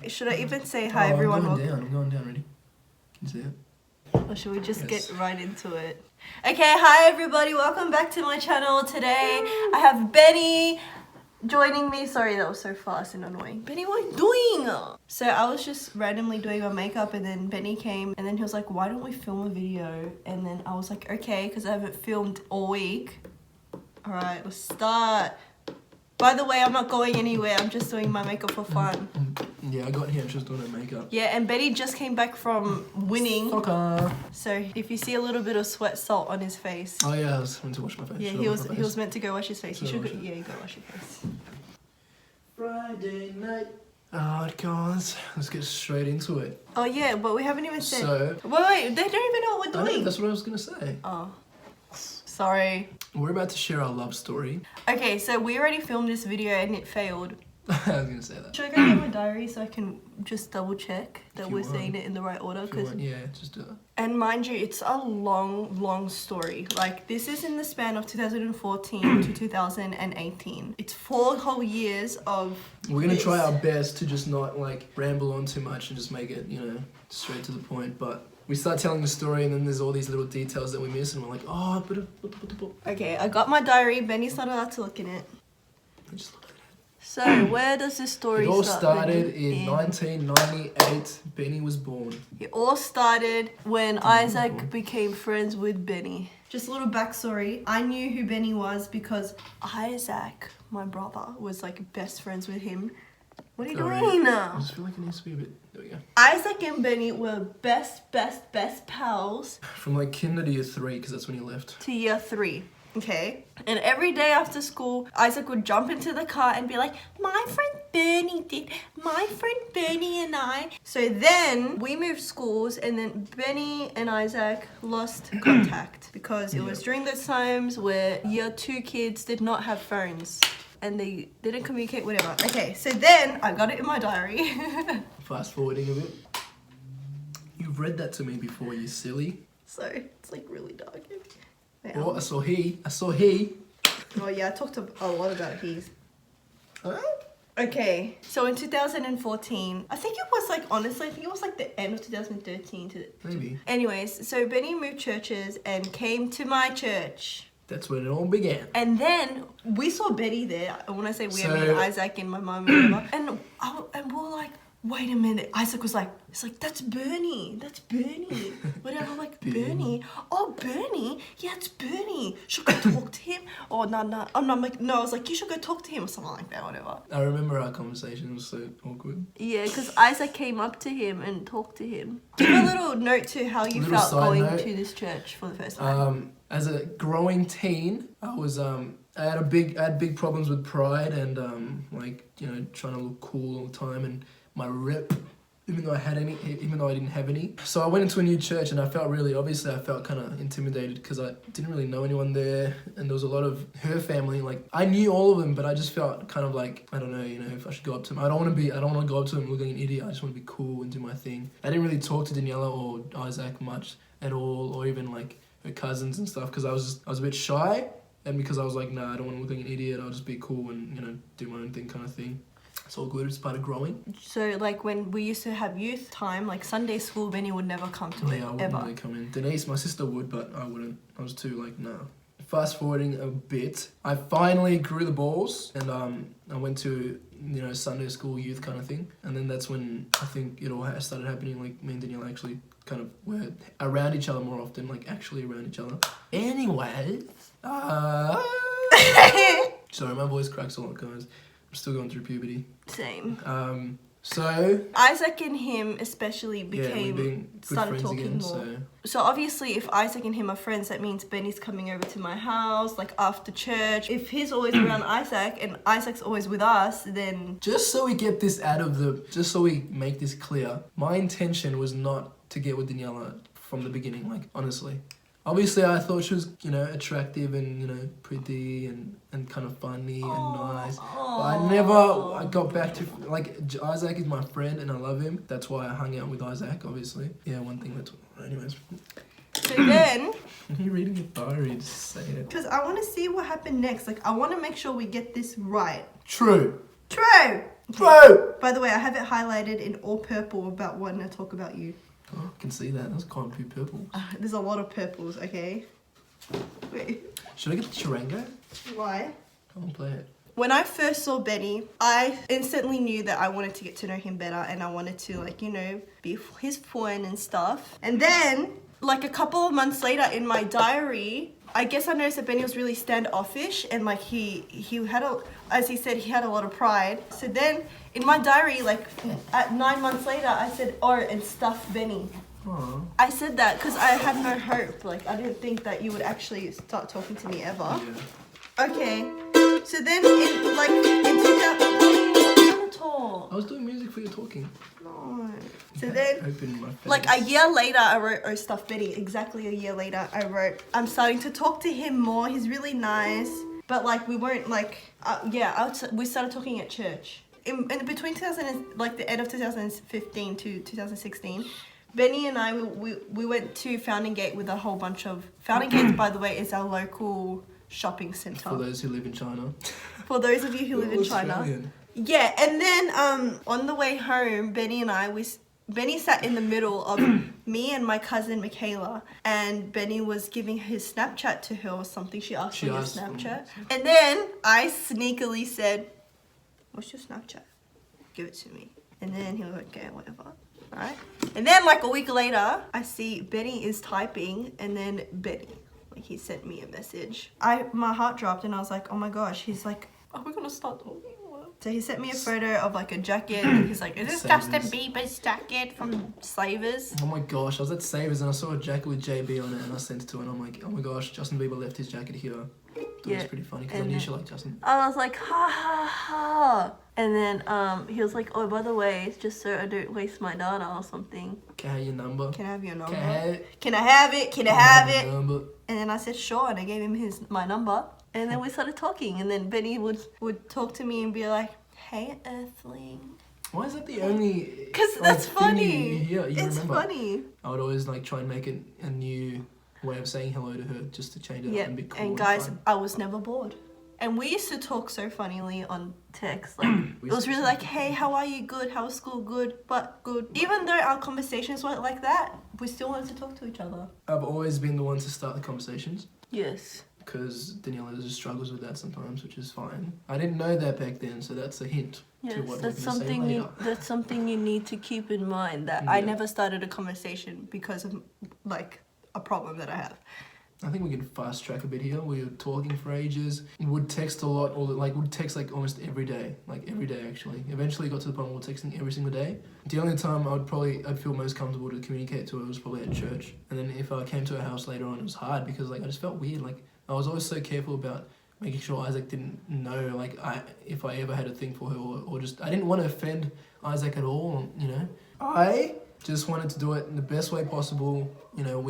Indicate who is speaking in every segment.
Speaker 1: Should I even say hi, everyone?
Speaker 2: I'm going down, ready? Can you see it?
Speaker 1: Or should we just get right into it? Okay, hi everybody, welcome back to my channel. Today I have Benny joining me. Sorry, that was so fast and annoying. Benny, what are you doing? So I was just randomly doing my makeup and then Benny came and then he was like, why don't we film a video? And then I was like, okay, because I haven't filmed all week. Alright, let's start. By the way, I'm not going anywhere. I'm just doing my makeup for fun.
Speaker 2: Yeah, I got here and she was doing her makeup.
Speaker 1: Yeah, and Betty just came back from winning.
Speaker 2: Soccer.
Speaker 1: So if you see a little bit of sweat salt on his face.
Speaker 2: Oh yeah, I was meant to wash my face.
Speaker 1: Yeah, he was meant to go wash his face. You should go,
Speaker 2: you
Speaker 1: go wash your face.
Speaker 2: Friday night. Alright guys, let's get straight into it.
Speaker 1: Oh yeah, but we haven't even said.
Speaker 2: So,
Speaker 1: wait, they don't even know what we're doing.
Speaker 2: that's what I was gonna say.
Speaker 1: Oh, sorry.
Speaker 2: We're about to share our love story.
Speaker 1: Okay, so we already filmed this video and it failed.
Speaker 2: I was gonna say that.
Speaker 1: Should I go get my diary so I can just double check that we're saying it in the right order?
Speaker 2: Yeah, just do it.
Speaker 1: And mind you, it's a long story. Like, this is in the span of 2014 to 2018. It's 4 whole years of
Speaker 2: We're gonna try our best to just not like ramble on too much and just make it, you know, straight to the point. But we start telling the story and then there's all these little details that we miss and we're like, oh,
Speaker 1: okay, I got my diary. Benny's not allowed to look in it.
Speaker 2: Just look at it.
Speaker 1: So, where does this story
Speaker 2: It all
Speaker 1: start?
Speaker 2: started in 1998. Benny was born.
Speaker 1: It all started when Isaac became friends with Benny. Just a little backstory. I knew who Benny was because Isaac, my brother, was like best friends with him. What are you doing?
Speaker 2: I just feel like it needs to be a bit... There we go.
Speaker 1: Isaac and Benny were best pals.
Speaker 2: From like kinder to year 3, because that's when he left.
Speaker 1: To year 3. Okay, and every day after school, Isaac would jump into the car and be like, my friend Bernie did, my friend Bernie and I. So then we moved schools and then Benny and Isaac lost contact because it was during those times where year 2 kids did not have phones and they didn't communicate, whatever. Okay, so then I got it in my diary.
Speaker 2: Fast forwarding a bit. You've read that to me before, you silly.
Speaker 1: So it's like really dark.
Speaker 2: Oh, I saw he.
Speaker 1: Oh yeah, I talked a lot about his. Okay, so in 2014, I think it was like, honestly, I think it was like the end of 2013 to...
Speaker 2: Maybe.
Speaker 1: Anyways, so Benny moved churches and came to my church.
Speaker 2: That's when it all began.
Speaker 1: And then we saw Betty there. When I say we, I mean Isaac and my mum and whatever. And we were like, wait a minute. Isaac was like, it's like, that's Bernie. That's Bernie. Whatever, I'm like, Bernie? Oh, Bernie? Yeah, it's Bernie. Should I go talk to him? Oh, no. I'm like, no, I was like, you should go talk to him or something like that, whatever.
Speaker 2: I remember our conversation. It was so awkward.
Speaker 1: Yeah, because Isaac came up to him and talked to him. Give a little note to how you felt going to this church for the first time.
Speaker 2: As a growing teen, I was I had big problems with pride and like, you know, trying to look cool all the time and my rep, even though I didn't have any. So I went into a new church and I felt kind of intimidated because I didn't really know anyone there and there was a lot of her family. Like, I knew all of them, but I just felt kind of like, I don't know, you know, if I should go up to them. I don't want to go up to them looking like an idiot. I just want to be cool and do my thing. I didn't really talk to Daniela or Isaac much at all, or even like her cousins and stuff, because I was a bit shy, and because I was like, nah, I don't want to look like an idiot. I'll just be cool and, you know, do my own thing kind of thing. It's all good. It's part of growing. So,
Speaker 1: like, when we used to have youth time, like Sunday school, Benny would never come to it,
Speaker 2: I wouldn't
Speaker 1: ever.
Speaker 2: really come in. Denise, my sister, would, but I wouldn't. I was too, like, nah. Fast forwarding a bit, I finally grew the balls, and I went to, you know, Sunday school youth kind of thing, and then that's when I think it all started happening. Like, me and Daniela actually kind of were around each other more often, like actually around each other. Anyways, sorry, my voice cracks a lot, guys. I'm still going through puberty.
Speaker 1: Same.
Speaker 2: So
Speaker 1: Isaac and him especially started talking
Speaker 2: again,
Speaker 1: more. So obviously if Isaac and him are friends, that means Benny's coming over to my house, like after church. If he's always around Isaac and Isaac's always with us, then...
Speaker 2: Just so we make this clear, my intention was not to get with Daniela from the beginning, like, honestly. Obviously, I thought she was, you know, attractive and, you know, pretty and kind of funny and nice. But I got back to, like, Isaac is my friend and I love him. That's why I hung out with Isaac, obviously. Yeah, one thing that's... Anyways.
Speaker 1: So then...
Speaker 2: Are you reading your diary? Just say it.
Speaker 1: Because I want to see what happened next. Like, I want to make sure we get this right.
Speaker 2: True.
Speaker 1: True.
Speaker 2: Bro!
Speaker 1: By the way, I have it highlighted in all purple about when I talk about you.
Speaker 2: Oh, I can see that. That's quite a few purples.
Speaker 1: There's a lot of purples, okay? Wait.
Speaker 2: Should I get the Chirango?
Speaker 1: Why?
Speaker 2: Come on, play it.
Speaker 1: When I first saw Benny, I instantly knew that I wanted to get to know him better and I wanted to, like, you know, be his friend and stuff. And then, like, a couple of months later in my diary, I guess I noticed that Benny was really standoffish and, like, he had as he said, he had a lot of pride. So then, in my diary, like, at 9 months later, I said, oh, and stuff Benny.
Speaker 2: Aww.
Speaker 1: I said that because I had no hope. Like, I didn't think that you would actually start talking to me ever.
Speaker 2: Yeah.
Speaker 1: Okay. So then, in 2000, talk.
Speaker 2: I was doing music for you talking.
Speaker 1: No. So then,
Speaker 2: open my face.
Speaker 1: like a year later, I wrote "Oh Stuff Betty." Exactly a year later, I wrote, "I'm starting to talk to him more. He's really nice, but like we weren't like, we started talking at church in between 2000 and like the end of 2015 to 2016." Benny and I, we went to Fountain Gate with a whole bunch of Fountain Gate. By the way, is our local shopping center.
Speaker 2: For those who live in China.
Speaker 1: For those of you who live in China.
Speaker 2: Australian.
Speaker 1: Yeah, and then on the way home, Benny and I, Benny sat in the middle of me and my cousin Michaela, and Benny was giving his Snapchat to her or something. She asked for your Snapchat. And then I sneakily said, "What's your Snapchat? Give it to me." And then he was like, "Okay, whatever." Alright? And then like a week later, I see Benny is typing, and then Benny, like he sent me a message. My heart dropped and I was like, oh my gosh, he's like, are we gonna start talking? So he sent me a photo of like a jacket and he's like, is this Justin Bieber's jacket from Slavers?
Speaker 2: Oh my gosh, I was at Savers and I saw a jacket with JB on it and I sent it to her and I'm like, oh my gosh, Justin Bieber left his jacket here. It was pretty funny because I knew she liked Justin.
Speaker 1: I was like, ha ha ha. And then he was like, oh, by the way, it's just so I don't waste my data or something.
Speaker 2: Can I have your number?
Speaker 1: Can I have your number?
Speaker 2: Can I have it?
Speaker 1: Can I have it? Can I have it?
Speaker 2: Number?
Speaker 1: And then I said, sure, and I gave him my number. And then we started talking, and then Benny would talk to me and be like, hey, Earthling.
Speaker 2: Why is that the only...
Speaker 1: Because that's funny.
Speaker 2: You
Speaker 1: it's
Speaker 2: remember?
Speaker 1: Funny.
Speaker 2: I would always like try and make it a new way of saying hello to her just to change it up and be cool.
Speaker 1: And guys, I was never bored. And we used to talk so funnily on text. Like it was really like, hey, how are you? Good. How was school? Good. But good. Even though our conversations weren't like that, we still wanted to talk to each other.
Speaker 2: I've always been the one to start the conversations.
Speaker 1: Yes.
Speaker 2: Because Daniela just struggles with that sometimes, which is fine. I didn't know that back then, so that's a hint to what
Speaker 1: that's
Speaker 2: we're going to say later.
Speaker 1: That's something you need to keep in mind, that I never started a conversation because of like a problem that I have.
Speaker 2: I think we can fast track a bit here. We were talking for ages. Would text a lot, would text like almost every day. Like every day actually. Eventually got to the point where we were texting every single day. The only time I'd feel most comfortable to communicate to her was probably at church. And then if I came to her house later on, it was hard because like I just felt weird. Like I was always so careful about making sure Isaac didn't know like if I ever had a thing for her or just I didn't want to offend Isaac at all, you know. I just wanted to do it in the best way possible. You know,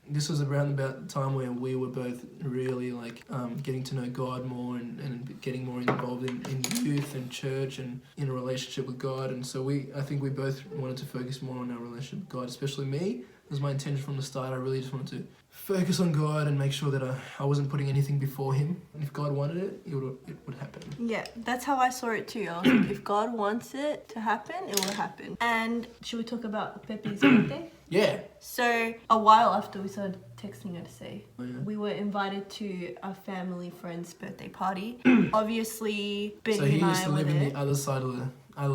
Speaker 2: this was around about the time where we were both really like getting to know God more and getting more involved in youth and church and in a relationship with God. And so I think we both wanted to focus more on our relationship with God, especially me. It was my intention from the start. I really just wanted to focus on God and make sure that I wasn't putting anything before him. And if God wanted it, it would happen. Yeah, that's how I saw it too. I was like, if God wants it to happen, it will happen. And should we talk about Pepe's birthday? Yeah. So a while after we started texting her to say, we were invited to a family friend's birthday party. Obviously, Benny and I were there. So he used to live in the other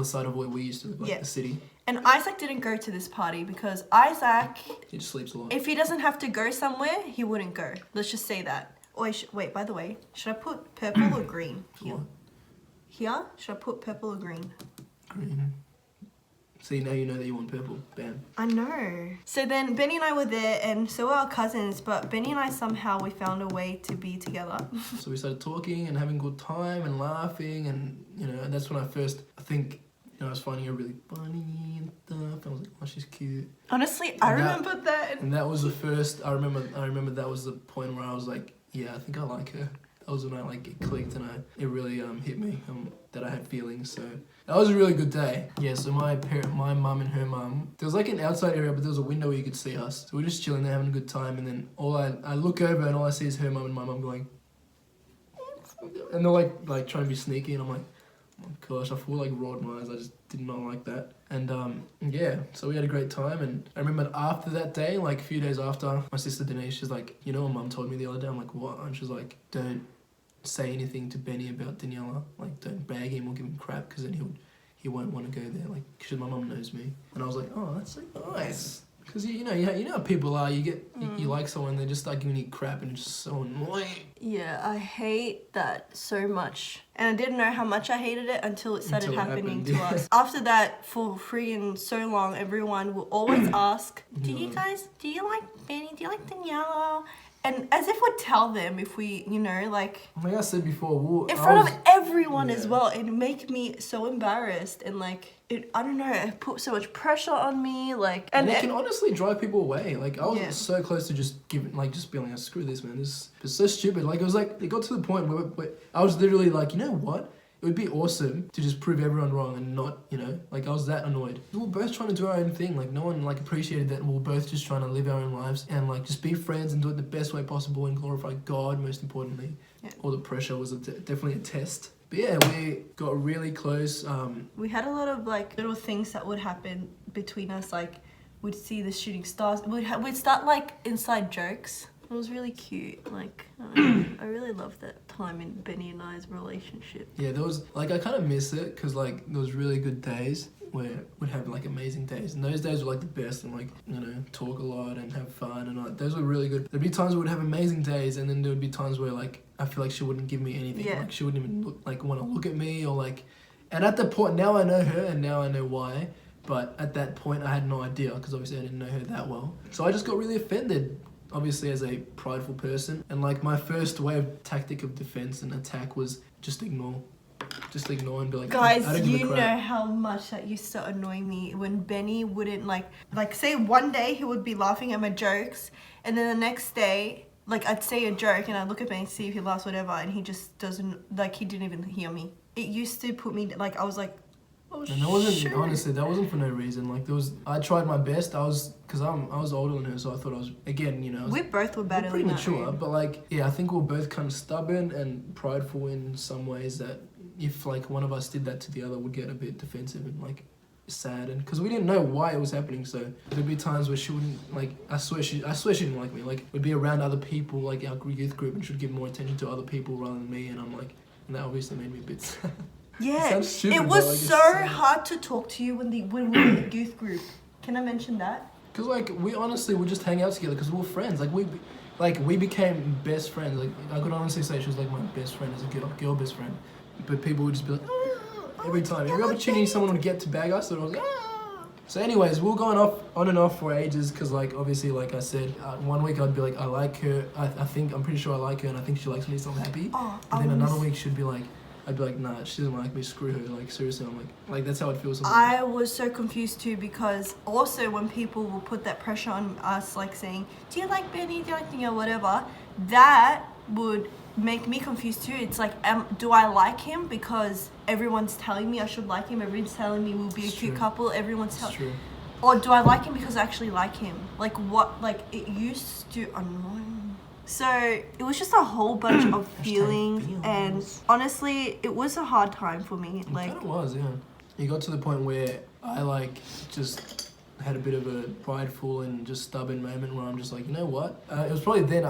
Speaker 2: side of where we used to live, like the city. And Isaac didn't go to this party because Isaac... He just sleeps a lot. If he doesn't have to go somewhere, he wouldn't go. Let's just say that. Wait, by the way, should I put purple or green here? What? Here? Should I put purple or green? Green. See, now you know that you want purple. Bam. I know. So then Benny and I were there, and so were our cousins, but Benny and I somehow we found a way to be together. So we started talking and having a good time and laughing, and you know, and that's when I think, I was finding her really funny and stuff. I was like, oh, she's cute. Honestly, I remember that. And that was the first, I remember that was the point where I was like, yeah, I think I like her. That was when I like it clicked and it really hit me that I had feelings. So that was a really good day. Yeah, so my mum and her mum, there was like an outside area, but there was a window where you could see us. So we're just chilling there having a good time, and then I look over and all I see is her mum and my mum going, and they're like trying to be sneaky, and I'm like, gosh, I feel like rolled my eyes. I just did not like that. And yeah, so we had a great time. And I remember after that day, like a few days after, my sister Denise, she's like, you know what Mum told me the other day? I'm like, what? And she's like, don't say anything to Benny about Daniela. Like, don't bag him or give him crap, because then he won't want to go there. Like, because my mum knows me. And I was like, oh, that's so nice. Because you know how people are. You like someone, they just start giving you crap, and it's just so annoying.
Speaker 1: Yeah, I hate that so much. And I didn't know how much I hated it until it started happening to us. After that, for freaking so long, everyone will always ask, do you like Benny? Do you like Daniela? And as if we'd tell them if we, you know, like
Speaker 2: I said before,
Speaker 1: in front of everyone as well. It'd make me so embarrassed, and like, I don't know, it put so much pressure on me, like, and
Speaker 2: it can honestly drive people away. Like, I was so close to just being like, screw this, man. This is so stupid. Like, it got to the point where I was literally like, you know what? It would be awesome to just prove everyone wrong and not, you know, like, I was that annoyed. We were both trying to do our own thing. Like, no one, like, appreciated that we were both just trying to live our own lives and, like, just be friends and do it the best way possible and glorify God, most importantly. Yeah. All the pressure was definitely a test. But yeah, we got really close.
Speaker 1: We had a lot of, like, little things that would happen between us. Like, we'd see the shooting stars. We'd start, like, inside jokes. It was really cute. Like, I really loved that time in Benny and I's relationship.
Speaker 2: Yeah, there was, like, I kind of miss it because, like, there was really good days where we'd have, like, amazing days. And those days were, like, the best and, like, you know, talk a lot and have fun. And, like, those were really good. There'd be times where we'd have amazing days, and then there would be times where, like, I feel like she wouldn't give me anything. Yeah. Like, she wouldn't even, want to look at me or, like... And at the point, now I know her and now I know why. But at that point, I had no idea because, obviously, I didn't know her that well. So I just got really offended. Obviously, as a prideful person, and like my first tactic of defense and attack was just ignore and be like,
Speaker 1: guys, you know how much that used to annoy me when Benny wouldn't like say one day he would be laughing at my jokes, and then the next day, like, I'd say a joke and I'd look at Benny, see if he laughs, whatever, and he just doesn't, like, he didn't even hear me. It used to put me, like, I was like, oh,
Speaker 2: and that wasn't, honestly, that wasn't for no reason. Like, I tried my best. I was older than her, so I thought I was, again, you know.
Speaker 1: We both were better
Speaker 2: pretty mature, but, like, yeah, I think we were both kind of stubborn and prideful in some ways that if, like, one of us did that to the other, would get a bit defensive and, like, sad. And because we didn't know why it was happening, so there'd be times where she wouldn't, like, I swear she didn't like me. Like, we'd be around other people, like our youth group, and she'd give more attention to other people rather than me, and I'm like, and that obviously made me a bit sad.
Speaker 1: Yeah,
Speaker 2: stupid,
Speaker 1: it was so hard to talk to you when we were in the youth group. Can I mention that?
Speaker 2: Because, like, we honestly would just hang out together because we were friends. Like, we became best friends. Like, I could honestly say she was, like, my best friend as a girl best friend. But people would just be like, every time. Every opportunity someone would get to bag us, it was like, So anyways, we were going on and off for ages because, like, obviously, like I said, one week I'd be like, I like her. I'm pretty sure I like her and I think she likes me, so I'm happy. And then another week she'd be like, I'd be like, nah, she doesn't like me, screw her, like, seriously. I'm like that's how it feels sometimes.
Speaker 1: I was so confused too, because also when people will put that pressure on us, like saying, do you like Benny, do you like Daniela, whatever, that would make me confused too. It's like, do I like him because everyone's telling me I should like him, everyone's telling me we'll be a cute couple, everyone's telling, or do I like him because I actually like him? Like, what, like, it used to annoy me. So it was just a whole bunch of feelings, and honestly, it was a hard time for me. Like,
Speaker 2: it was, yeah. It got to the point where I, like, just had a bit of a prideful and just stubborn moment where I'm just like, you know what? It was probably then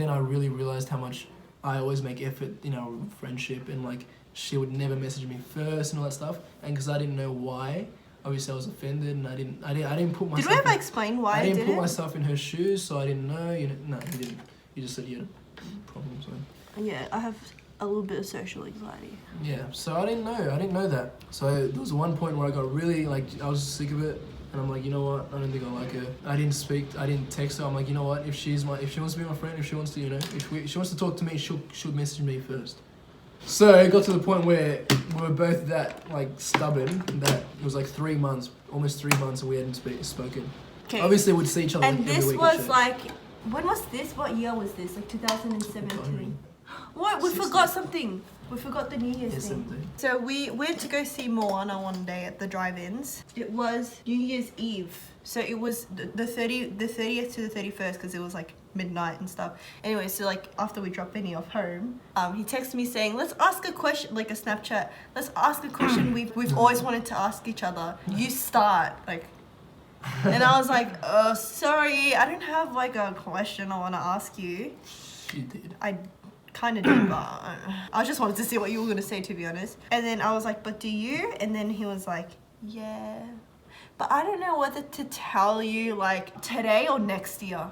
Speaker 2: I really realized how much I always make effort in our friendship, and, like, she would never message me first and all that stuff, and because I didn't know why. Obviously, I was offended, and I didn't put myself.
Speaker 1: Did we ever explain why I
Speaker 2: didn't put myself in her shoes, so I didn't know. No, you didn't. You just said you had a problem, so.
Speaker 1: Yeah, I have a little bit of social anxiety.
Speaker 2: Yeah, so I didn't know that. So there was one point where I got really, like, I was sick of it, and I'm like, you know what, I don't think I like her. I didn't text her. I'm like, you know what, if she wants to be my friend, if she wants to, you know, if she wants to talk to me, she'll message me first. So it got to the point where we were both that, like, stubborn that it was like 3 months, almost 3 months, and we hadn't spoken. Okay. Obviously, we'd see each other
Speaker 1: and
Speaker 2: every week.
Speaker 1: And this was like, when was this? What year was this? Like 2017? What? We
Speaker 2: Sister.
Speaker 1: forgot something. We forgot the New Year's
Speaker 2: Yes,
Speaker 1: thing.
Speaker 2: something.
Speaker 1: So we went to go see Moana one day at the drive-ins. It was New Year's Eve. So it was the 30th to the 31st because it was like midnight and stuff. Anyway, so like after we dropped Benny off home, he texted me saying, let's ask a question, like a Snapchat. Let's ask a question we've always wanted to ask each other. You start. Like, and I was like, sorry, I don't have like a question I want to ask you.
Speaker 2: She did.
Speaker 1: I kind of did, but I just wanted to see what you were going to say, to be honest. And then I was like, but do you? And then he was like, yeah. But I don't know whether to tell you like today or next year.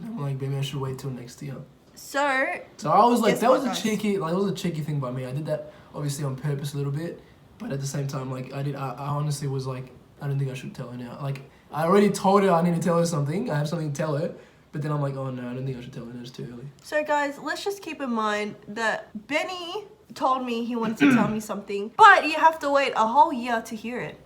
Speaker 2: I'm like, maybe I should wait till next year.
Speaker 1: So
Speaker 2: I was like,
Speaker 1: guess
Speaker 2: that
Speaker 1: what,
Speaker 2: was a
Speaker 1: guys?
Speaker 2: cheeky, like, it was a cheeky thing by me. I did that obviously on purpose a little bit, but at the same time, like, I honestly was like, I don't think I should tell her now. Like, I already told her I need to tell her something. I have something to tell her, but then I'm like, oh no, I don't think I should tell her. It's too early.
Speaker 1: So guys, let's just keep in mind that Benny told me he wanted to tell me something, but you have to wait a whole year to hear it.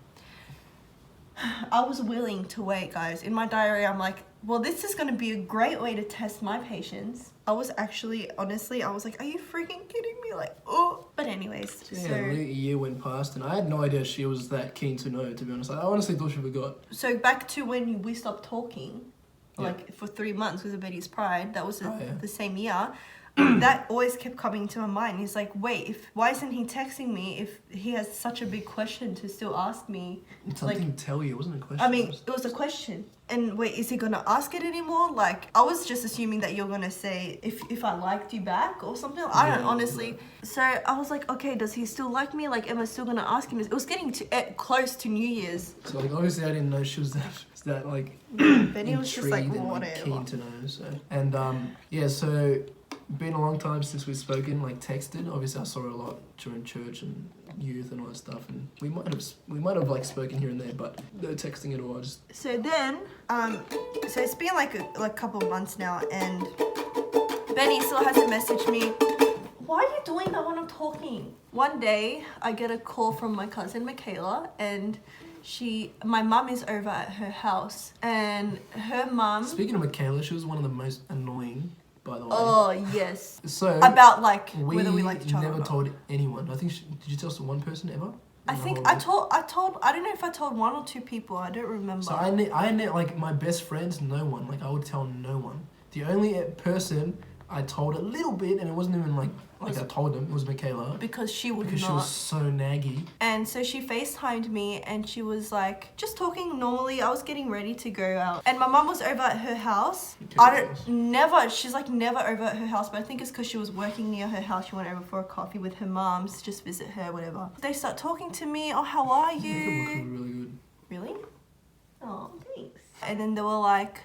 Speaker 1: I was willing to wait, guys. In my diary, I'm like, well, this is going to be a great way to test my patience. I was actually, honestly, I was like, are you freaking kidding me? Like, oh. But anyways,
Speaker 2: Yeah, a year went past, and I had no idea she was that keen to know, to be honest. I honestly thought she forgot.
Speaker 1: So back to when we stopped talking,
Speaker 2: Yeah.
Speaker 1: like for 3 months because of Betty's Pride, that was
Speaker 2: Oh, yeah.
Speaker 1: the same year. That always kept coming to my mind. He's like, wait, why isn't he texting me if he has such a big question to still ask me?
Speaker 2: Something to tell you, it wasn't a question.
Speaker 1: I mean, it was a question. And wait, is he gonna ask it anymore? Like, I was just assuming that you're gonna say if I liked you back or something. I don't honestly. So I was like, okay, does he still like me? Like, am I still gonna ask him? It was getting close to New Year's.
Speaker 2: So like, obviously I didn't know she was that like
Speaker 1: Benny was just like,
Speaker 2: intrigued and like,
Speaker 1: whatever.
Speaker 2: keen to know. So and yeah, so been a long time since we've spoken, like texted. Obviously I saw her a lot during church and youth and all that stuff, and we might have like spoken here and there, but no texting at all. I just
Speaker 1: So then, so it's been like a couple of months now, and Benny still hasn't messaged me. Why are you doing that when I'm talking? One day, I get a call from my cousin Michaela, and my mum is over at her house, and her mum.
Speaker 2: Speaking of Michaela, she was one of the most annoying, by the way.
Speaker 1: Oh yes.
Speaker 2: So
Speaker 1: About like whether we liked each other.
Speaker 2: never
Speaker 1: or not.
Speaker 2: told anyone. I think did you tell us to one person ever?
Speaker 1: I think I told. I don't know if I told 1 or 2 people. I don't remember.
Speaker 2: So I like my best friends, no one. Like I would tell no one. The only person I told a little bit, and it wasn't even like I told them, it was Michaela.
Speaker 1: Because she would
Speaker 2: Because
Speaker 1: not.
Speaker 2: she was so naggy.
Speaker 1: And so she FaceTimed me and she was like, just talking normally. I was getting ready to go out. And my mum was over at her house. She's like never over at her house, but I think it's because she was working near her house. She went over for a coffee with her mum to just visit her, whatever. They start talking to me, oh, how are
Speaker 2: Makeup looks
Speaker 1: you?
Speaker 2: really good.
Speaker 1: Really? Oh, thanks. And then they were like,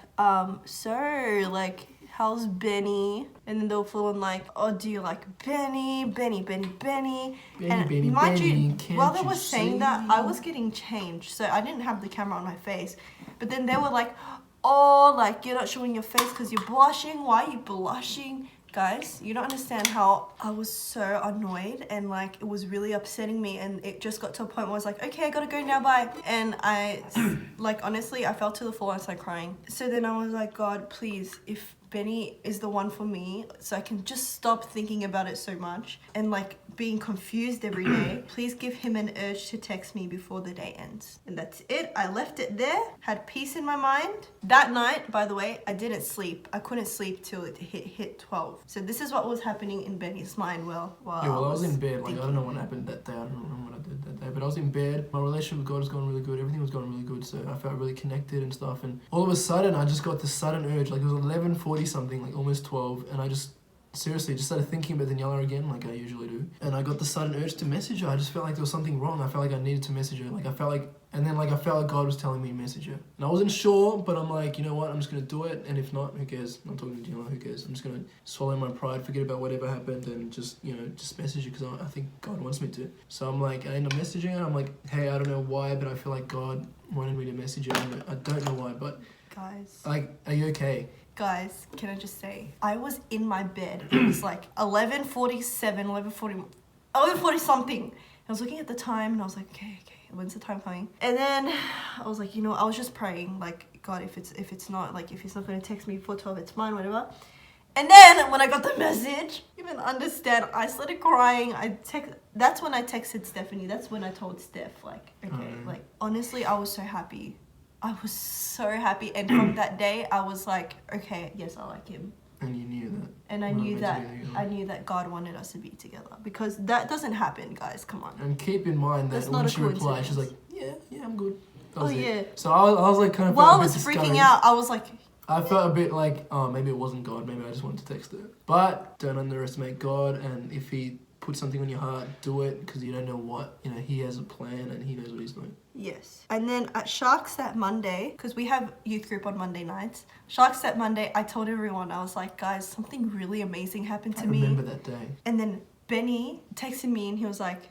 Speaker 1: so, like, how's Benny? And then they were flowing like, oh, do you like Benny? Benny.
Speaker 2: Benny,
Speaker 1: Mind
Speaker 2: Benny,
Speaker 1: you,
Speaker 2: can't
Speaker 1: while they
Speaker 2: you
Speaker 1: were saying
Speaker 2: see?
Speaker 1: that, I was getting changed. So I didn't have the camera on my face. But then they were like, oh, like, you're not showing your face because you're blushing. Why are you blushing? Guys, you don't understand how I was so annoyed and like it was really upsetting me, and it just got to a point where I was like, okay, I gotta go now, bye. And I, like, honestly, I fell to the floor and started crying. So then I was like, God, please, if Benny is the one for me, so I can just stop thinking about it so much and like being confused every day, please give him an urge to text me before the day ends. And that's it. I left it there, had peace in my mind. That night, by the way, I didn't sleep. I couldn't sleep till it hit 12. So this is what was happening in Benny's mind. I
Speaker 2: was in bed. Like, I don't know what happened that day. I don't remember what I did that day. But I was in bed. My relationship with God was going really good. Everything was going really good. So I felt really connected and stuff. And all of a sudden, I just got this sudden urge. Like, it was 11:40 something, like almost 12. And I just seriously just started thinking about Daniela again, like I usually do. And I got the sudden urge to message her. I just felt like there was something wrong. I felt like I needed to message her. Like, I felt like God was telling me to message her. And I wasn't sure, but I'm like, you know what? I'm just going to do it. And if not, who cares? I'm not talking to Daniela, who cares? I'm just going to swallow my pride, forget about whatever happened, and just, just message her because I think God wants me to. So I'm like, I end up messaging her. I'm like, hey, I don't know why, but I feel like God wanted me to message her. I don't know why, but...
Speaker 1: Guys.
Speaker 2: Like, are you okay?
Speaker 1: Guys, can I just say, I was in my bed. It was like 11:40 something. I was looking at the time and I was like, okay, when's the time coming? And then I was like, I was just praying, like, God, if it's not, like, if he's not going to text me before 12, it's mine, whatever. And then when I got the message, you even understand, I started crying. That's when I texted Stephanie. That's when I told Steph, like, okay, like, honestly, I was so happy. I was so happy. And from that day, I was like, okay, yes, I like him.
Speaker 2: And you knew that.
Speaker 1: And I knew that God wanted us to be together. Because that doesn't happen, guys. Come on.
Speaker 2: And keep in mind that when she replied, she's like, yeah, I'm good.
Speaker 1: Yeah.
Speaker 2: So I was like kind of...
Speaker 1: While I was freaking out, I was like...
Speaker 2: I felt a bit like, oh, maybe it wasn't God. Maybe I just wanted to text her. But don't underestimate God. And if he puts something on your heart, do it. Because you don't know what, he has a plan and he knows what he's doing.
Speaker 1: Yes. And then at Sharks that Monday, because we have youth group on Monday nights. Sharks that Monday, I told everyone, I was like, guys, something really amazing happened to me.
Speaker 2: I remember that day.
Speaker 1: And then Benny texted me and he was like,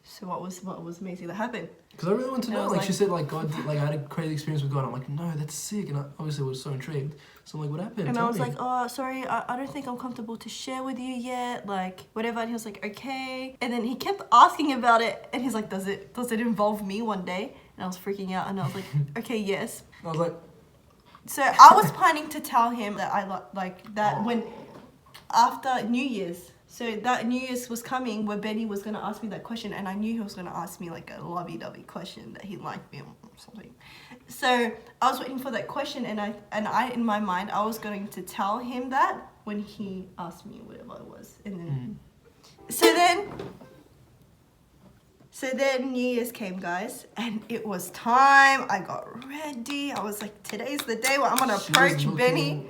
Speaker 1: so what was amazing that happened?
Speaker 2: Because I really want to know. Like she said, like God, I had a crazy experience with God. I'm like, no, that's sick. And I obviously was so intrigued. So I'm like, what happened?
Speaker 1: And I was like, oh, sorry, I don't think I'm comfortable to share with you yet. Like whatever. And he was like, okay. And then he kept asking about it. And he's like, does it involve me one day? And I was freaking out. And I was like, okay, yes.
Speaker 2: I was like.
Speaker 1: So I was planning to tell him that I like that when after New Year's. So that New Year's was coming where Benny was going to ask me that question, and I knew he was going to ask me like a lovey-dovey question that he liked me or something. So I was waiting for that question, and I in my mind I was going to tell him that when he asked me whatever it was, and then so then New Year's came, guys, and it was time. I got ready. I was like, today's the day where I'm gonna approach Benny.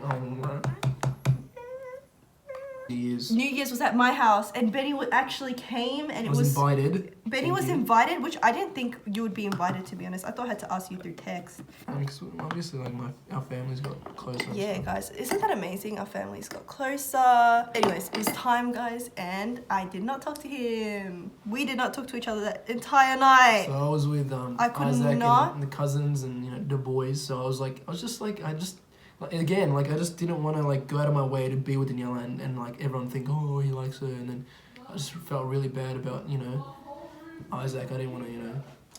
Speaker 1: New Year's was at my house, and Benny actually came, and
Speaker 2: was invited.
Speaker 1: Benny was invited, which I didn't think you would be invited, to be honest. I thought I had to ask you through text.
Speaker 2: Obviously, like our families got closer.
Speaker 1: Yeah, guys, isn't that amazing? Our families got closer. Anyways, it was time, guys, and I did not talk to him. We did not talk to each other that entire night.
Speaker 2: So I was with Isaac and the cousins and the boys. So I just didn't want to like go out of my way to be with Daniela and like everyone think, oh, he likes her, and then I just felt really bad about Isaac. I didn't want to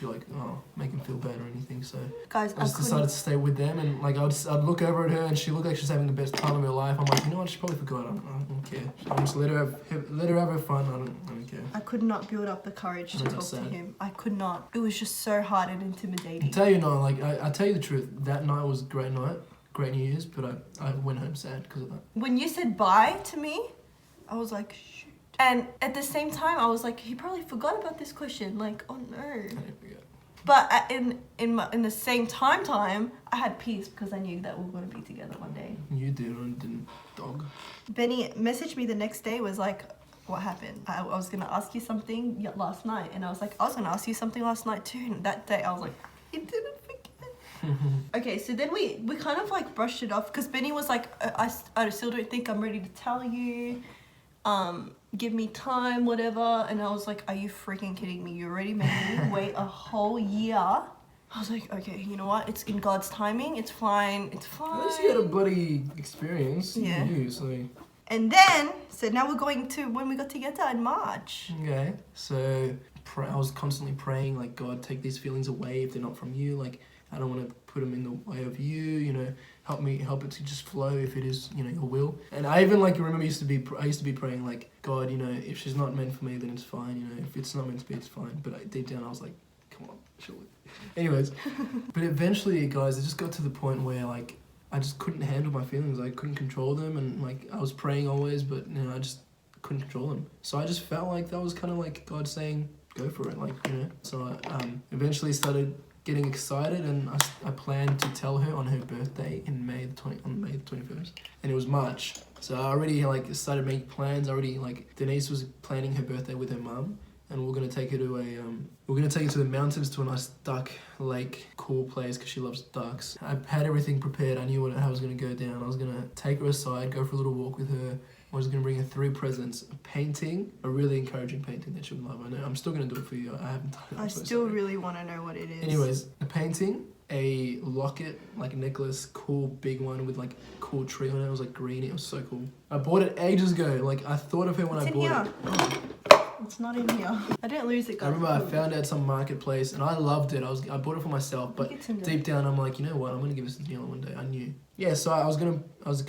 Speaker 2: be like, oh, make him feel bad or anything. So
Speaker 1: guys,
Speaker 2: I just decided to stay with them, and like I'd look over at her and she looked like she's having the best time of her life. I'm like, you know what? She probably forgot. I don't care. I'll just let her have her fun. I don't care.
Speaker 1: I could not build up the courage to talk to him. I could not. It was just so hard and intimidating.
Speaker 2: I tell you the truth. That night was a great night. Great New Year's, but I went home sad because of that. When
Speaker 1: you said bye to me, I was like, shoot. And at the same time, I was like, he probably forgot about this question. Like, oh no. I didn't forget. But in the same time, I had peace because I knew that we were going to be together one day.
Speaker 2: You did, and didn't, dog.
Speaker 1: Benny messaged me the next day, was like, what happened? I was going to ask you something last night. And I was like, I was going to ask you something last night too. And that day, I was like, he didn't. Okay, so then we kind of like brushed it off because Benny was like, I still don't think I'm ready to tell you. Give me time, whatever. And I was like, are you freaking kidding me? You already made me wait a whole year. I was like, okay, you know what? It's in God's timing. It's fine. It's fine.
Speaker 2: At least you had a bloody experience.
Speaker 1: Yeah. And then, so now we're going to when we got together in March.
Speaker 2: Okay, so I was constantly praying, like, God, take these feelings away if they're not from you. Like, I don't want to put them in the way of you, help it to just flow if it is, your will. And I even, remember I used to be praying, like, God, if she's not meant for me, then it's fine, if it's not meant to be, it's fine. But deep down, I was like, come on, surely. Anyways, but eventually, guys, it just got to the point where, I just couldn't handle my feelings. I couldn't control them, and, I was praying always, but, I just couldn't control them. So I just felt like that was kind of like God saying, go for it, So I eventually started getting excited, and I planned to tell her on her birthday on May the 21st, and it was March. So I already started making plans. Denise was planning her birthday with her mum, and we're gonna take her to the mountains to a nice duck lake, cool place because she loves ducks. I had everything prepared. I knew how it was gonna go down. I was gonna take her aside, go for a little walk with her. I was going to bring her 3 presents: a painting, a really encouraging painting that she would love. I know. I'm still going to do it for you. I haven't done it.
Speaker 1: I still really want to know what it is.
Speaker 2: Anyways, a painting, a locket, necklace, cool big one with cool tree on it. It was green. It was so cool. I bought it ages ago. I thought of her when I bought it.
Speaker 1: Oh. It's not in here. I didn't lose it, guys.
Speaker 2: I remember I found it at some marketplace and I loved it. I bought it for myself, but deep down I'm like, you know what? I'm going to give this to Daniela one day. I knew. Yeah, so I was gonna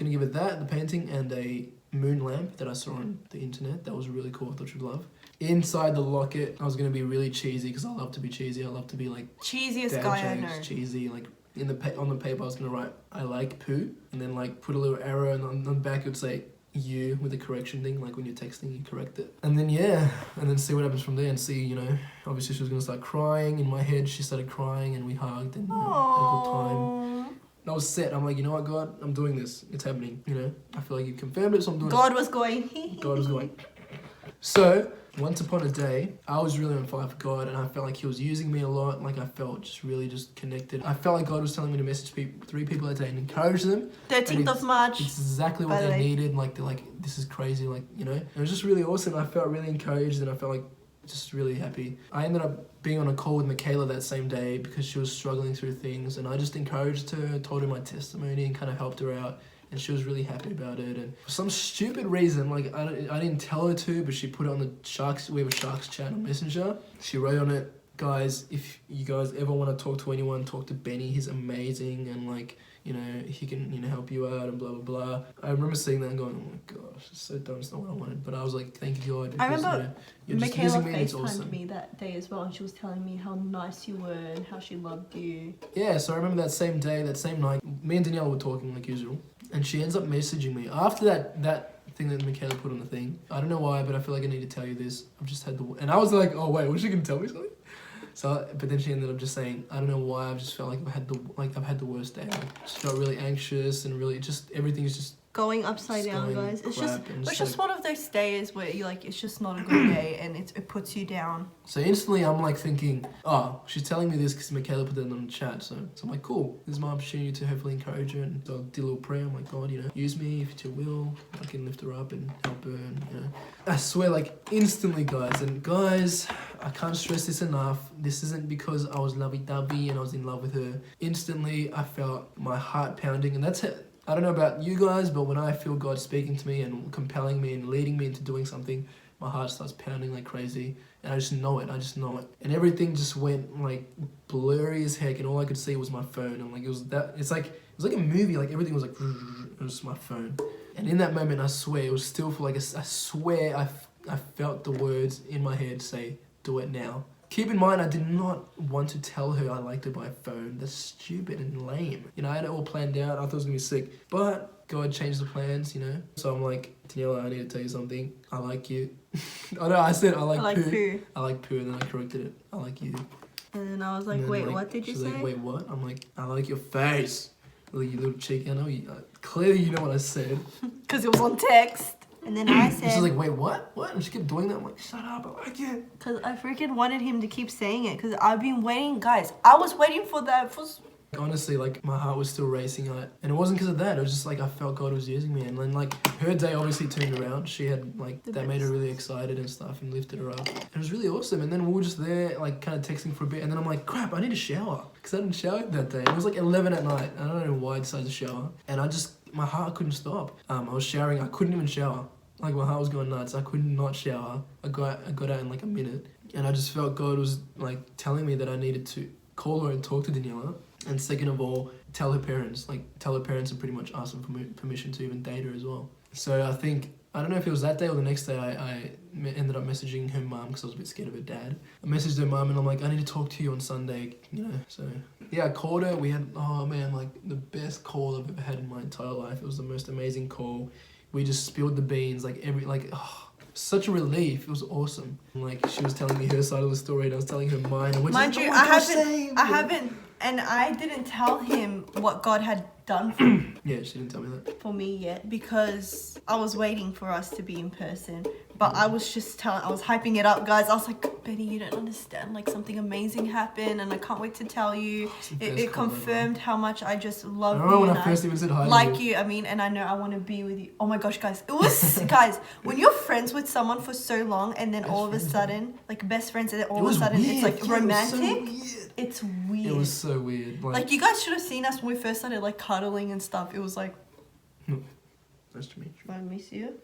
Speaker 2: give it that, the painting, and a moon lamp that I saw on the internet. That was really cool. I thought you'd love. Inside the locket, I was gonna be really cheesy because I love to be cheesy. I love to be like
Speaker 1: cheesiest
Speaker 2: dad
Speaker 1: guy I
Speaker 2: jokes,
Speaker 1: know.
Speaker 2: cheesy. Like on the paper, I was gonna write I like poo, and then like put a little arrow, and on the back it would say you with a correction thing, like when you're texting, you correct it. And then and then see what happens from there, and see, obviously she was gonna start crying. In my head, she started crying, and we hugged, and had a good time. I was set. I'm like, you know what, God, I'm doing this. It's happening. I feel like you confirmed it, so I'm doing
Speaker 1: God
Speaker 2: it.
Speaker 1: was going.
Speaker 2: God was going. So, once upon a day, I was really on fire for God, and I felt like He was using me a lot. Like, I felt just connected. I felt like God was telling me to message 3 people a day and encourage them.
Speaker 1: 13th of March.
Speaker 2: It's exactly what they needed. Like, they're like, this is crazy. Like, it was just really awesome. I felt really encouraged, and I felt like just really happy. I ended up being on a call with Michaela that same day because she was struggling through things, and I just encouraged her, told her my testimony, and kind of helped her out. And she was really happy about it. And for some stupid reason, like I didn't tell her to, but she put it on the Sharks. We have a Sharks chat on Messenger. She wrote on it, guys, if you guys ever want to talk to anyone, talk to Benny. He's amazing, and like he can help you out and blah blah blah. I remember seeing that and going, oh my gosh, it's so dumb. It's not what I wanted. But I was like, thank you, God. Because,
Speaker 1: I remember Michaela FaceTimed
Speaker 2: awesome.
Speaker 1: me that day as well, and she was telling me how nice you were and how she loved you.
Speaker 2: Yeah, so I remember that same day, that same night, me and Daniela were talking like usual. And she ends up messaging me after that thing that Michaela put on the thing. I don't know why, but I feel like I need to tell you this. I've just had and I was like, oh wait, was she gonna tell me something? So, but then she ended up just saying, I don't know why. I've just felt like I've had the worst day. I just felt really anxious and really everything is just
Speaker 1: going upside down, guys. It's just one of those days where you're like, it's just not a good day, and it puts you down. So
Speaker 2: instantly I'm like thinking, oh, she's telling me this because Michaela put that on the chat. So I'm like, cool, this is my opportunity to hopefully encourage her. And so I did a little prayer. I'm like, God, use me if it's your will. I can lift her up and help her. And I swear, like instantly, guys, I can't stress this enough. This isn't because I was lovey-dovey and I was in love with her. Instantly, I felt my heart pounding, and that's it. I don't know about you guys, but when I feel God speaking to me and compelling me and leading me into doing something, my heart starts pounding like crazy. And I just know it. And everything just went like blurry as heck, and all I could see was my phone. And like it was like a movie. Like everything was like it was my phone. And in that moment, I swear it was still for like I swear I felt the words in my head say, "Do it now." Keep in mind, I did not want to tell her I liked her by phone. That's stupid and lame. I had it all planned out. I thought it was going to be sick. But God changed the plans, So I'm like, Daniela, I need to tell you something. I like you. Oh, no, I said I like poo. I like poo, and then I corrected it. I like you.
Speaker 1: And then I was like, wait, what did you say?
Speaker 2: She's like, wait, what? I'm like, I like your face. You little cheeky. I know you. Clearly you know what I said. Because
Speaker 1: it was on text. And then I said...
Speaker 2: She's like, wait, what? What? And she kept doing that. I'm like, shut up, I like it.
Speaker 1: Because I freaking wanted him to keep saying it. Because I've been waiting, guys. I was waiting for that for...
Speaker 2: Honestly, like, my heart was still racing. And it wasn't because of that. It was just like, I felt God was using me. And then, like, her day obviously turned around. She had, like, that made her really excited and stuff and lifted her up. It was really awesome. And then we were just there, like, kind of texting for a bit. And then I'm like, crap, I need a shower. Because I didn't shower that day. It was like 11 at night. I don't know why I decided to shower. And my heart couldn't stop. I was showering. I couldn't even shower. Like, my heart was going nuts. I could not shower. I got out in like a minute. And I just felt God was like telling me that I needed to call her and talk to Daniela. And second of all, tell her parents and pretty much ask them for permission to even date her as well. So I don't know if it was that day or the next day, I ended up messaging her mum because I was a bit scared of her dad. I messaged her mum and I'm like, I need to talk to you on Sunday, So yeah, I called her. We had, like the best call I've ever had in my entire life. It was the most amazing call. We just spilled the beans, such a relief. It was awesome. Like, she was telling me her side of the story and I was telling her mine. And
Speaker 1: mind you, I haven't, and I didn't tell him what God had done for me.
Speaker 2: Yeah, she didn't tell me that.
Speaker 1: For me yet, because I was waiting for us to be in person. But I was hyping it up, guys. I was like, Benny, you don't understand. Like, something amazing happened and I can't wait to tell you. It confirmed how much I just love you. I remember when I first even said hi to you. And I know I want to be with you. Oh my gosh, guys. It was, guys, when you're friends with someone for so long and then all of a sudden, like best friends, and then all of a sudden it's like romantic. It's weird.
Speaker 2: It was so weird.
Speaker 1: Like, you guys should have seen us when we first started like cuddling and stuff. It was like...
Speaker 2: Nice to meet you.
Speaker 1: I miss you.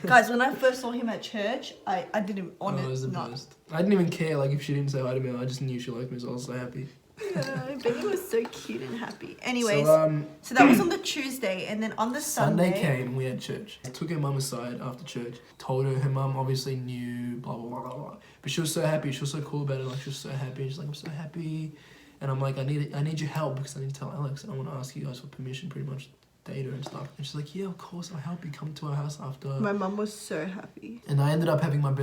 Speaker 1: Guys, when I first saw him at church, I didn't want
Speaker 2: it was the best. I didn't even care, like, if she didn't say hi to me. I just knew she liked me, so I was so happy.
Speaker 1: Yeah, Benny was so cute and happy. Anyways,
Speaker 2: So,
Speaker 1: so that was on the Tuesday, and then on the
Speaker 2: Sunday
Speaker 1: Sunday
Speaker 2: came, we had church. I took her mum aside after church, told her mum obviously knew, blah, blah, blah, blah, blah. But she was so happy, she was so cool about it, like she was so happy. She's like, I'm so happy. And I'm like, I need your help because I need to tell Alex and I want to ask you guys for permission pretty much. Date her and stuff. And she's like, yeah, of course, I'll help you come to our house after.
Speaker 1: My mum was so happy.
Speaker 2: And I ended up having one of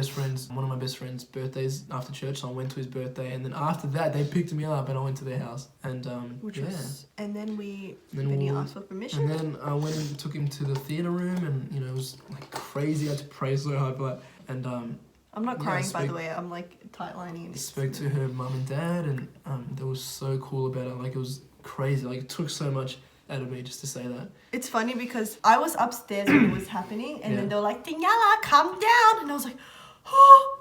Speaker 2: my best friend's birthdays after church, so I went to his birthday, and then after that they picked me up and I went to their house. And
Speaker 1: And then Benny asked for permission.
Speaker 2: And then I went and took him to the theatre room, and it was like crazy. I had to pray so hard for that. And
Speaker 1: I'm not crying, by the way. I'm like tight lining.
Speaker 2: Spoke to her mum and dad, and they were so cool about it. Like it was crazy. Like it took so much out of me just to say that.
Speaker 1: It's funny because I was upstairs when it was happening, and then they were like, Daniela, calm down, and I was like, oh.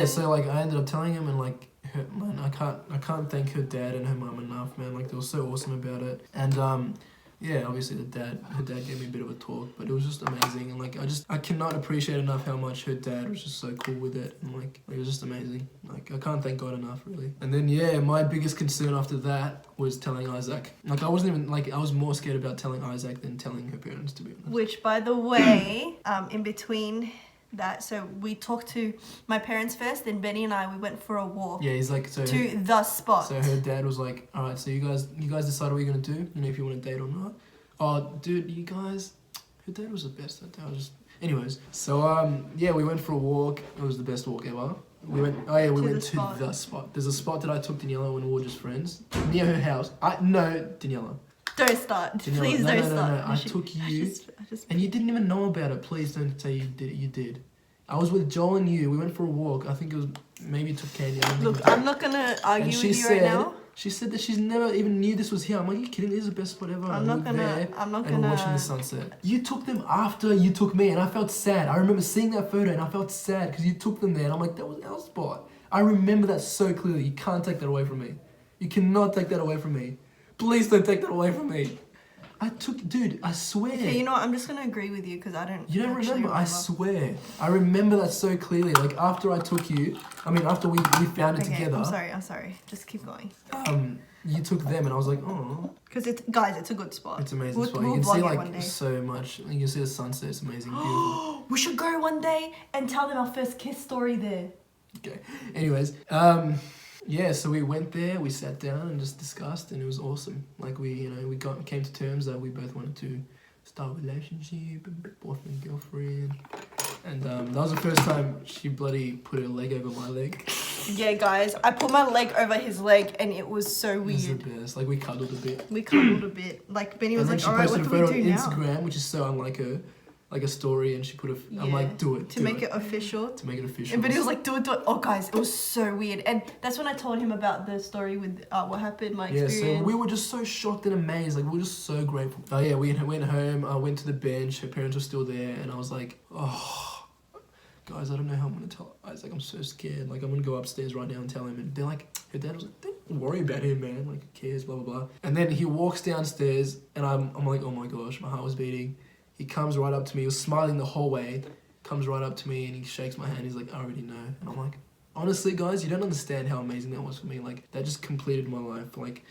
Speaker 2: So like I ended up telling him, and like I can't thank her dad and her mum enough, man. Like they were so awesome about it. And obviously her dad gave me a bit of a talk, but it was just amazing. And like I cannot appreciate enough how much her dad was just so cool with it, and like it was just amazing. Like I can't thank God enough, really. And then my biggest concern after that was telling Isaac. Like I wasn't even like I was more scared about telling Isaac than telling her parents, to be honest.
Speaker 1: Which, by the way, in between that, so we talked to my parents first, then Benny and I, we went for a walk.
Speaker 2: Yeah, he's like,
Speaker 1: to the spot.
Speaker 2: So her dad was like, all right, so you guys decide what you're gonna do, if you want to date or not. Oh, dude, you guys, her dad was the best that day. Anyways, so we went for a walk. It was the best walk ever. We went to the spot. There's a spot that I took Daniela when we were just friends, near her house. Daniela.
Speaker 1: Don't start.
Speaker 2: Daniela,
Speaker 1: please don't start.
Speaker 2: No. I took you, and you didn't even know about it. Please don't say you did. I was with Joel and you. We went for a walk. I think it was maybe took Katie.
Speaker 1: Look, I'm not gonna argue with you right now.
Speaker 2: She said that she's never even knew this was here. I'm like, are you kidding? This is the best spot ever.
Speaker 1: I'm not gonna.
Speaker 2: And we're watching the sunset. You took them after you took me, and I felt sad. I remember seeing that photo, and I felt sad because you took them there, and I'm like, that was our spot. I remember that so clearly. You can't take that away from me. You cannot take that away from me. Please don't take that away from me. Dude, I swear.
Speaker 1: Okay, you know what? I'm just gonna agree with you because I don't.
Speaker 2: You don't remember? I swear. I remember that so clearly. Like after I took you, after we found it together.
Speaker 1: I'm sorry. Just keep going.
Speaker 2: You took them, and I was like, oh.
Speaker 1: Because it's a good spot.
Speaker 2: It's an amazing spot. You can see like so much. You can see the sunset. It's amazing, beautiful.
Speaker 1: We should go one day and tell them our first kiss story there.
Speaker 2: Okay. Anyways, so we went there, we sat down and just discussed, and it was awesome. Like we came to terms that we both wanted to start a relationship, boyfriend, girlfriend. And that was the first time she bloody put her leg over my leg.
Speaker 1: Yeah, guys, I put my leg over his leg, and it was so weird.
Speaker 2: It was the best. Like we cuddled a bit.
Speaker 1: Like Benny was like, all right, what do we do now?
Speaker 2: she posted a photo on Instagram, which is so unlike her. Like a story, and she put I'm like, do it.
Speaker 1: To make it official.
Speaker 2: And
Speaker 1: but he was like, do it. Oh, guys, it was so weird. And that's when I told him about the story with what happened, my experience.
Speaker 2: Yeah, so we were just so shocked and amazed. Like, we were just so grateful. Oh, yeah, we went home. I went to the bench. Her parents were still there. And I was like, oh, guys, I don't know how I'm going to tell Isaac. I'm so scared. Like, I'm going to go upstairs right now and tell him. And they're like, her dad was like, don't worry about him, man. Like, who cares, blah, blah, blah. And then he walks downstairs, and I'm like, oh, my gosh, my heart was beating. He comes right up to me. He was smiling the whole way. Comes right up to me and he shakes my hand. He's like, I already know. And I'm like, honestly, guys, you don't understand how amazing that was for me. Like, that just completed my life. Like,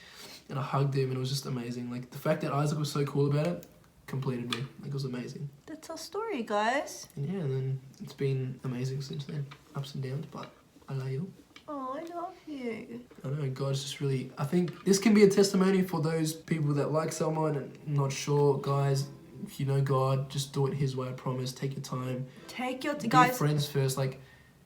Speaker 2: and I hugged him and it was just amazing. Like, the fact that Isaac was so cool about it completed me. Like, it was amazing.
Speaker 1: That's our story, guys.
Speaker 2: And and then it's been amazing since then. Ups and downs, but I love you.
Speaker 1: Oh, I love you.
Speaker 2: I know, God's just really... I think this can be a testimony for those people that like someone and not sure, guys. If you know God, just do it His way. I promise. Take your time.
Speaker 1: Guys.
Speaker 2: Be friends first. Like,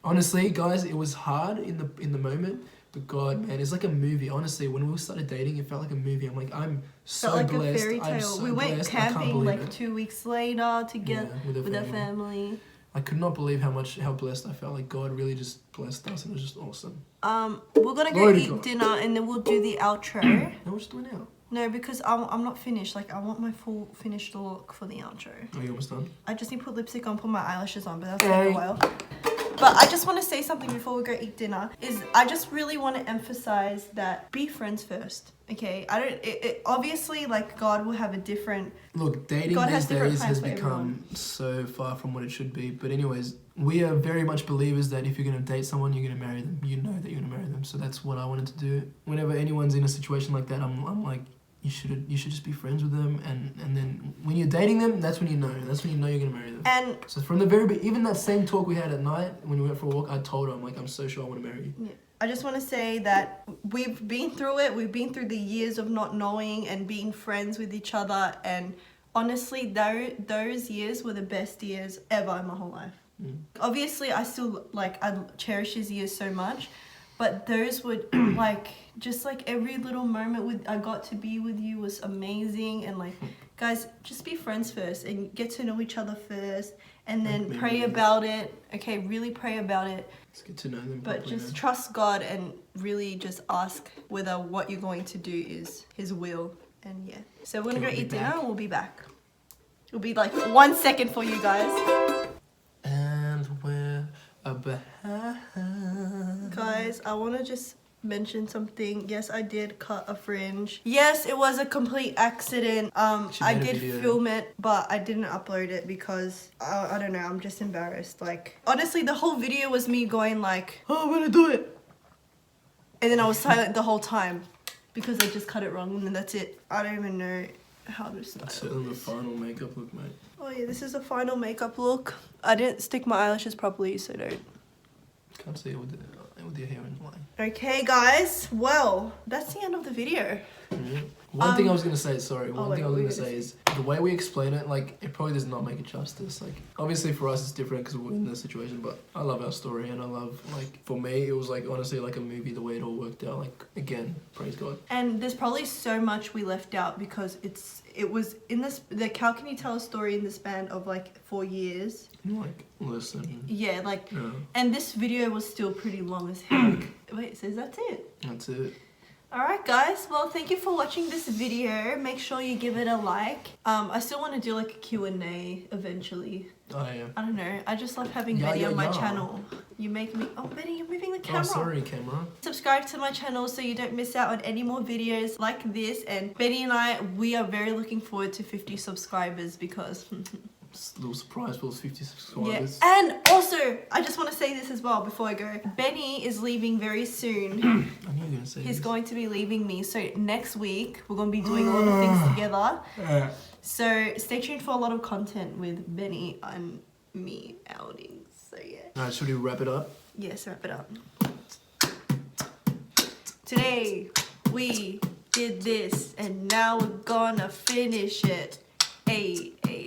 Speaker 2: honestly, guys, it was hard in the moment, but God, man, it's like a movie. Honestly, when we started dating, it felt like a movie. I'm like, I'm so
Speaker 1: like
Speaker 2: blessed.
Speaker 1: A fairy tale.
Speaker 2: So
Speaker 1: we went
Speaker 2: blessed.
Speaker 1: camping like 2 weeks later together with our family.
Speaker 2: I could not believe how blessed I felt. Like God really just blessed us, and it was just awesome.
Speaker 1: We're gonna go eat dinner, and then we'll do the outro.
Speaker 2: No, we're just doing it now.
Speaker 1: No, because I'm not finished. Like, I want my full finished look for the outro.
Speaker 2: Are you almost done?
Speaker 1: I just need to put lipstick on, put my eyelashes on, but that'll take a while. But I just want to say something before we go eat dinner. Is I just really want to emphasize that be friends first. Okay, I don't. Obviously, like God will have a different.
Speaker 2: Look, dating
Speaker 1: God
Speaker 2: these days has
Speaker 1: for
Speaker 2: become so far from what it should be. But anyways, we are very much believers that if you're gonna date someone, you're gonna marry them. You know that you're gonna marry them. So that's what I wanted to do. Whenever anyone's in a situation like that, I'm like, you should just be friends with them, and then when you're dating them, that's when you know. That's when you know you're gonna marry them.
Speaker 1: And
Speaker 2: so from the very even that same talk we had at night when we went for a walk, I told her, I'm like, I'm so sure I want to marry you.
Speaker 1: yeah. I just want to say that we've been through it. We've been through the years of not knowing and being friends with each other. And honestly, those years were the best years ever in my whole life. Obviously, I still, like, I cherish these years so much. But those would, like, just like every little moment I got to be with you was amazing. And like, guys, just be friends first and get to know each other first. And then pray about it. Okay, really pray about it.
Speaker 2: Let's get to know them.
Speaker 1: But just trust God and really just ask whether what you're going to do is His will. And yeah. So we're gonna go eat dinner and we'll be back. It'll be like 1 second for you guys.
Speaker 2: And we're back.
Speaker 1: Guys, I want to just mention something. Yes, I did cut a fringe. Yes, it was a complete accident. I did film it, but I didn't upload it because I don't know, I'm just embarrassed. Like, honestly, the whole video was me going like, oh, I'm gonna do it, and then I was silent the whole time because I just cut it wrong, and then that's it. I don't even know how to style
Speaker 2: That's it on the final makeup look, mate.
Speaker 1: Oh yeah, this is the final makeup look. I didn't stick my eyelashes properly, so don't.
Speaker 2: Can't see it with your hair in line.
Speaker 1: Okay, guys. Well, that's the end of the video.
Speaker 2: One thing I was gonna say, sorry. One thing I was gonna say
Speaker 1: is
Speaker 2: the way we explain it, like, it probably does not make it justice. Like, obviously for us it's different because we're in this situation, but I love our story and I love, like, for me it was like honestly like a movie the way it all worked out. Like, again, praise God.
Speaker 1: And there's probably so much we left out because it was in this. Like, how can you tell a story in the span of like 4 years?
Speaker 2: Like, listen.
Speaker 1: Yeah, like,
Speaker 2: Yeah.
Speaker 1: and this video was still pretty long as heck. Wait, so that's it?
Speaker 2: That's it.
Speaker 1: Alright guys, well thank you for watching this video. Make sure you give it a like. I still want to do like a Q&A eventually.
Speaker 2: Oh yeah.
Speaker 1: I don't know, I just love having Betty on my channel. You make me, oh Betty, you're moving the camera.
Speaker 2: Oh sorry, camera.
Speaker 1: Subscribe to my channel so you don't miss out on any more videos like this. And Betty and I, we are very looking forward to 50 subscribers because...
Speaker 2: Just a little surprise for those 50 subscribers.
Speaker 1: Yeah, and also, I just want to say this as well before I go. Benny is leaving very soon.
Speaker 2: I knew you were going to say
Speaker 1: He's
Speaker 2: this.
Speaker 1: going to be leaving me. So next week, we're going to be doing a lot of things together. So stay tuned for a lot of content with Benny and me outings. So yeah.
Speaker 2: Alright, should we wrap it up?
Speaker 1: Yes, wrap it up. Today, we did this and now we're gonna finish it. Hey, hey.